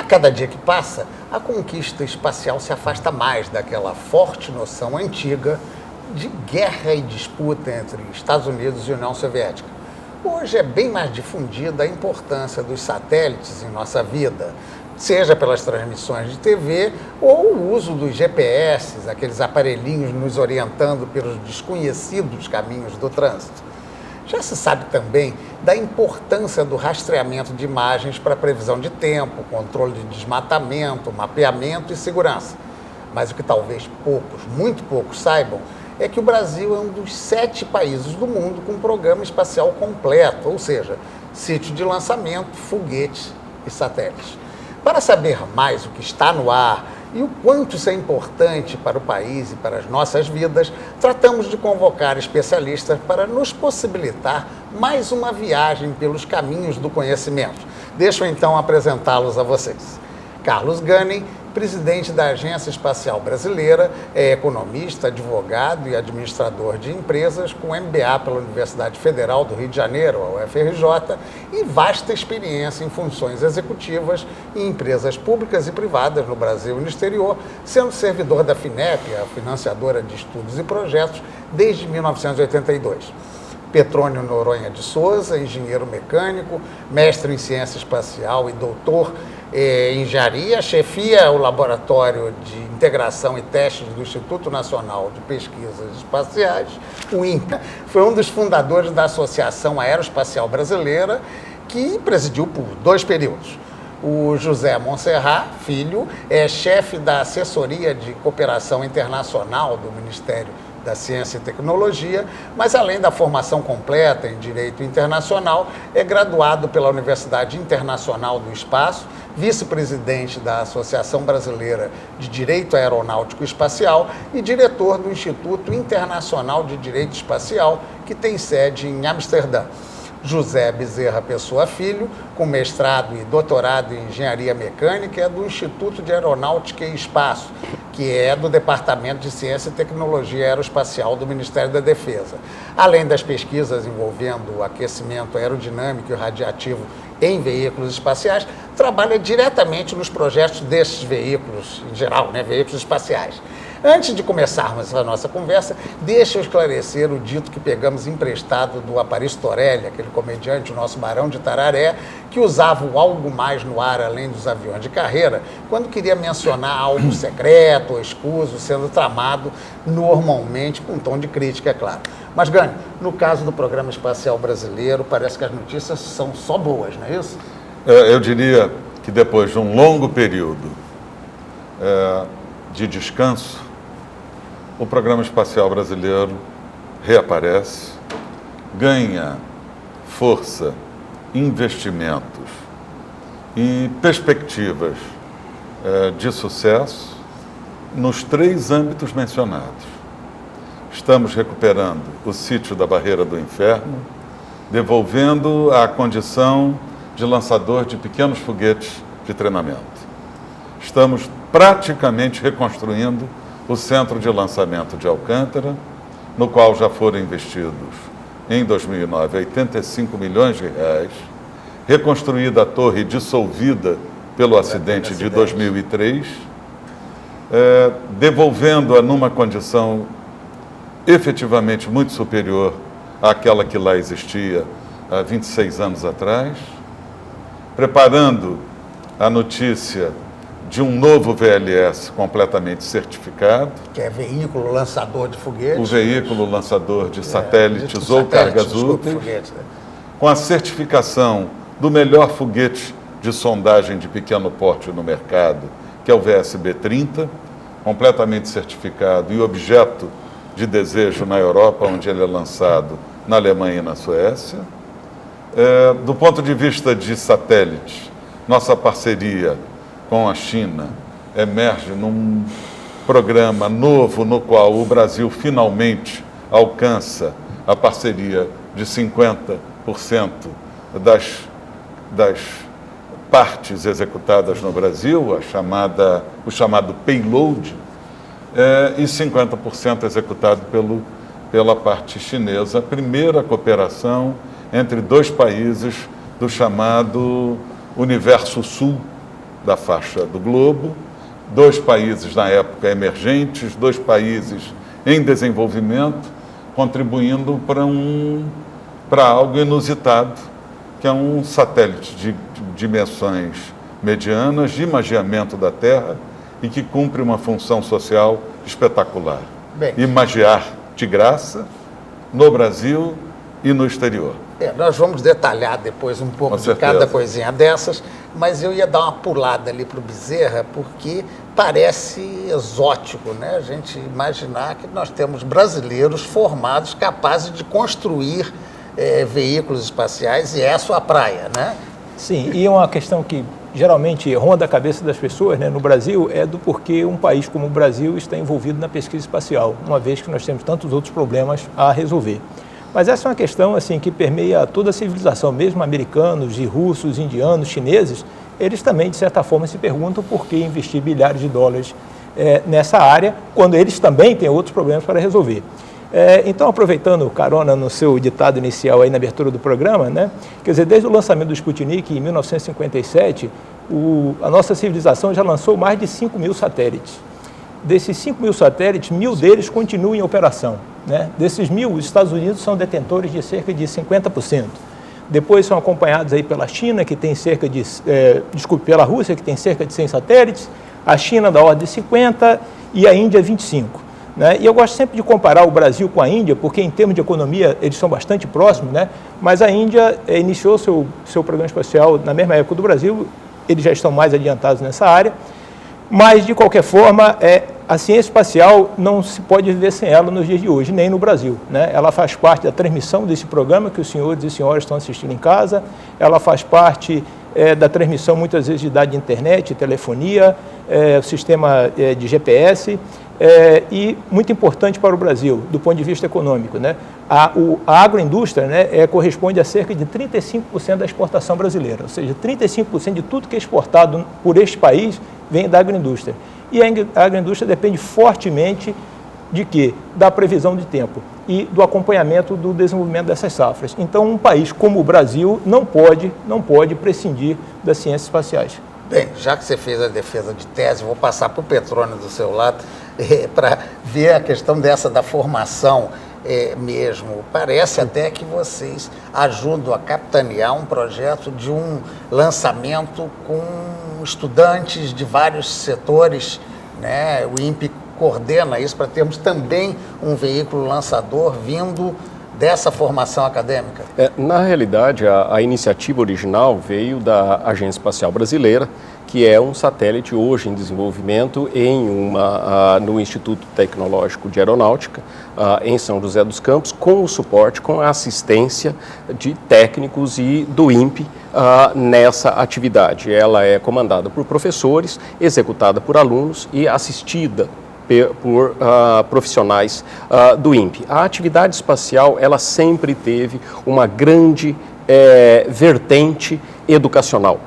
cada dia que passa, a conquista espacial se afasta mais daquela forte noção antiga de guerra e disputa entre Estados Unidos e União Soviética. Hoje é bem mais difundida a importância dos satélites em nossa vida, seja pelas transmissões de TV ou o uso dos GPS, aqueles aparelhinhos nos orientando pelos desconhecidos caminhos do trânsito. Já se sabe também da importância do rastreamento de imagens para previsão de tempo, controle de desmatamento, mapeamento e segurança. Mas o que talvez poucos, muito poucos saibam, é que o Brasil é um dos 7 países do mundo com programa espacial completo, ou seja, sítio de lançamento, foguetes e satélites. Para saber mais o que está no ar e o quanto isso é importante para o país e para as nossas vidas, tratamos de convocar especialistas para nos possibilitar mais uma viagem pelos caminhos do conhecimento. Deixo então apresentá-los a vocês. Carlos Gunning, presidente da Agência Espacial Brasileira, é economista, advogado e administrador de empresas com MBA pela Universidade Federal do Rio de Janeiro, a UFRJ, e vasta experiência em funções executivas em empresas públicas e privadas no Brasil e no exterior, sendo servidor da FINEP, a financiadora de estudos e projetos, desde 1982. Petrônio Noronha de Souza, engenheiro mecânico, mestre em ciência espacial e doutor em engenharia, chefia o Laboratório de Integração e Testes do Instituto Nacional de Pesquisas Espaciais, o INPE. Foi um dos fundadores da Associação Aeroespacial Brasileira, que presidiu por 2 períodos. O José Monserrat, filho, é chefe da Assessoria de Cooperação Internacional do Ministério da Ciência e Tecnologia, mas além da formação completa em Direito Internacional, é graduado pela Universidade Internacional do Espaço, vice-presidente da Associação Brasileira de Direito Aeronáutico e Espacial e diretor do Instituto Internacional de Direito Espacial, que tem sede em Amsterdã. José Bezerra Pessoa Filho, com mestrado e doutorado em Engenharia Mecânica, é do Instituto de Aeronáutica e Espaço, que é do Departamento de Ciência e Tecnologia Aeroespacial do Ministério da Defesa. Além das pesquisas envolvendo o aquecimento aerodinâmico e radiativo em veículos espaciais, trabalha diretamente nos projetos desses veículos, em geral, veículos espaciais. Antes de começarmos a nossa conversa, deixa eu esclarecer o dito que pegamos emprestado do Aparício Torelli, aquele comediante, o nosso Barão de Tararé, que usava o algo mais no ar além dos aviões de carreira, quando queria mencionar algo secreto ou escuso sendo tramado, normalmente com um tom de crítica, é claro. Mas, Gani, no caso do Programa Espacial Brasileiro, parece que as notícias são só boas, não é isso? Eu diria que depois de um longo período de descanso, o Programa Espacial Brasileiro reaparece, ganha força, investimentos e perspectivas de sucesso nos 3 âmbitos mencionados. Estamos recuperando o sítio da Barreira do Inferno, devolvendo a condição de lançador de pequenos foguetes de treinamento. Estamos praticamente reconstruindo o centro de lançamento de Alcântara, no qual já foram investidos, em 2009, 85 milhões de reais, reconstruída a torre dissolvida pelo acidente de 2003, devolvendo-a numa condição efetivamente muito superior àquela que lá existia há 26 anos atrás, preparando a notícia de um novo VLS completamente certificado. Que é veículo lançador de foguetes. O veículo lançador de satélites ou cargas úteis. Com a certificação do melhor foguete de sondagem de pequeno porte no mercado, que é o VSB-30, completamente certificado e objeto de desejo na Europa, onde ele é lançado na Alemanha e na Suécia. Do ponto de vista de satélites, nossa parceria com a China emerge num programa novo no qual o Brasil finalmente alcança a parceria de 50% das partes executadas no Brasil, o chamado payload, e 50% executado pela parte chinesa, a primeira cooperação entre 2 países do chamado Universo Sul, da faixa do globo, 2 países na época emergentes, 2 países em desenvolvimento, contribuindo para algo inusitado, que é um satélite de dimensões medianas, de imageamento da Terra, e que cumpre uma função social espetacular. Bem, imagiar de graça no Brasil e no exterior. Nós vamos detalhar depois um pouco de cada coisinha dessas, mas eu ia dar uma pulada ali para o Bezerra, porque parece exótico, né? A gente imaginar que nós temos brasileiros formados capazes de construir veículos espaciais, e é a sua praia, né? Sim, e uma questão que geralmente ronda a cabeça das pessoas, né, no Brasil, é do porquê um país como o Brasil está envolvido na pesquisa espacial, uma vez que nós temos tantos outros problemas a resolver. Mas essa é uma questão assim, que permeia toda a civilização, mesmo americanos, e russos, indianos, chineses, eles também, de certa forma, se perguntam por que investir bilhares de dólares nessa área, quando eles também têm outros problemas para resolver. Então, aproveitando carona no seu ditado inicial aí na abertura do programa, né, quer dizer, desde o lançamento do Sputnik em 1957, a nossa civilização já lançou mais de 5.000 satélites. Desses 5.000 satélites, 1.000 deles continuam em operação, né? Desses 1.000, os Estados Unidos são detentores de cerca de 50%. Depois são acompanhados aí pela China, que tem cerca de... pela Rússia, que tem cerca de 100 satélites, a China da ordem de 50 e a Índia 25. Né? E eu gosto sempre de comparar o Brasil com a Índia, porque em termos de economia eles são bastante próximos, né? Mas a Índia iniciou seu programa espacial na mesma época do Brasil, eles já estão mais adiantados nessa área, mas de qualquer forma a ciência espacial não se pode viver sem ela nos dias de hoje, nem no Brasil, né? Ela faz parte da transmissão desse programa que os senhores e senhoras estão assistindo em casa, ela faz parte da transmissão muitas vezes de dados de internet, telefonia, sistema de GPS, e muito importante para o Brasil, do ponto de vista econômico, né? A agroindústria, né, corresponde a cerca de 35% da exportação brasileira, ou seja, 35% de tudo que é exportado por este país vem da agroindústria. E a agroindústria depende fortemente de quê? Da previsão de tempo e do acompanhamento do desenvolvimento dessas safras. Então, um país como o Brasil não pode prescindir das ciências espaciais. Bem, já que você fez a defesa de tese, vou passar para o Petrônio do seu lado para ver a questão da formação mesmo. Parece até que vocês ajudam a capitanear um projeto de um lançamento com estudantes de vários setores, né? O INPE coordena isso para termos também um veículo lançador vindo dessa formação acadêmica? Na realidade, a iniciativa original veio da Agência Espacial Brasileira, que é um satélite hoje em desenvolvimento no Instituto Tecnológico de Aeronáutica, em São José dos Campos, com o suporte, com a assistência de técnicos e do INPE nessa atividade. Ela é comandada por professores, executada por alunos e assistida por profissionais do INPE. A atividade espacial, ela sempre teve uma grande vertente educacional.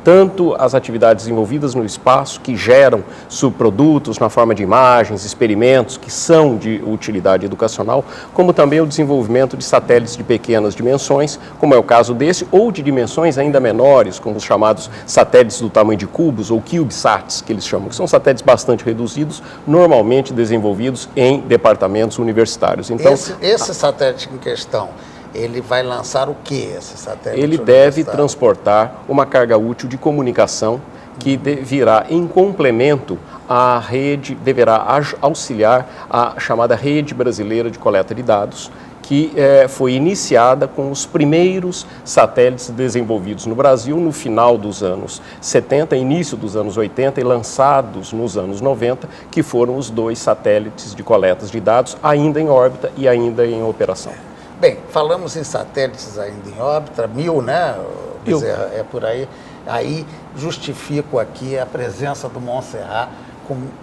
Tanto as atividades envolvidas no espaço, que geram subprodutos na forma de imagens, experimentos, que são de utilidade educacional, como também o desenvolvimento de satélites de pequenas dimensões, como é o caso desse, ou de dimensões ainda menores, como os chamados satélites do tamanho de cubos, ou CubeSats, que eles chamam, que são satélites bastante reduzidos, normalmente desenvolvidos em departamentos universitários. Então, esse satélite em questão, ele vai lançar o que, esse satélite? Ele deve transportar uma carga útil de comunicação que virá em complemento à rede, deverá auxiliar a chamada Rede Brasileira de Coleta de Dados, que foi iniciada com os primeiros satélites desenvolvidos no Brasil no final dos anos 70, início dos anos 80 e lançados nos anos 90, que foram os 2 satélites de coletas de dados ainda em órbita e ainda em operação. Bem, falamos em satélites ainda em órbita, 1000, né? Bezerra, é por aí. Aí justifico aqui a presença do Montserrat.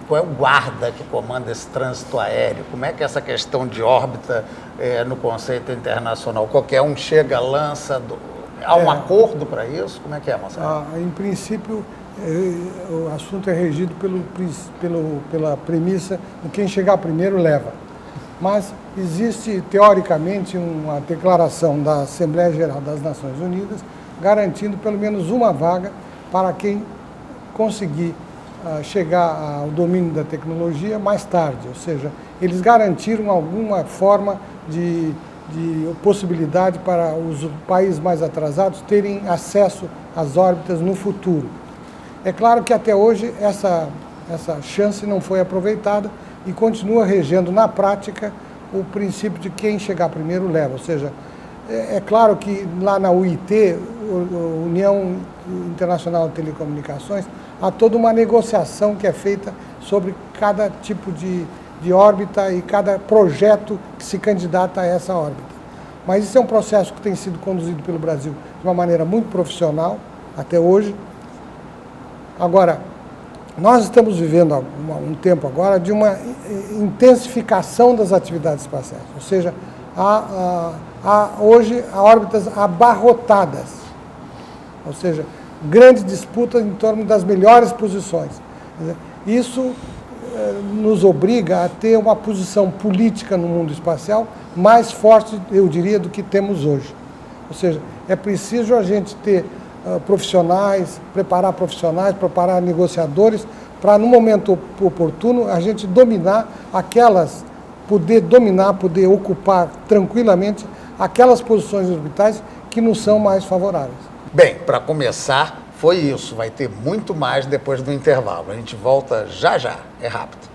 Qual é o guarda que comanda esse trânsito aéreo? Como é que é essa questão de órbita no conceito internacional? Qualquer um chega, lança... Há um acordo para isso? Como é que é, Montserrat? Em princípio, o assunto é regido pela premissa de quem chegar primeiro leva. Mas existe, teoricamente, uma declaração da Assembleia Geral das Nações Unidas garantindo pelo menos uma vaga para quem conseguir chegar ao domínio da tecnologia mais tarde, ou seja, eles garantiram alguma forma de possibilidade para os países mais atrasados terem acesso às órbitas no futuro. É claro que até hoje essa chance não foi aproveitada e continua regendo na prática o princípio de quem chegar primeiro leva, ou seja, é claro que lá na UIT, União Internacional de Telecomunicações, há toda uma negociação que é feita sobre cada tipo de órbita e cada projeto que se candidata a essa órbita. Mas isso é um processo que tem sido conduzido pelo Brasil de uma maneira muito profissional até hoje. Agora, nós estamos vivendo um tempo agora de uma intensificação das atividades espaciais, ou seja, hoje há órbitas abarrotadas, ou seja, grandes disputas em torno das melhores posições. Isso nos obriga a ter uma posição política no mundo espacial mais forte, eu diria, do que temos hoje. Ou seja, é preciso a gente ter profissionais, preparar negociadores, para no momento oportuno a gente poder ocupar tranquilamente aquelas posições orbitais que nos são mais favoráveis. Bem, para começar, foi isso. Vai ter muito mais depois do intervalo. A gente volta já já. É rápido.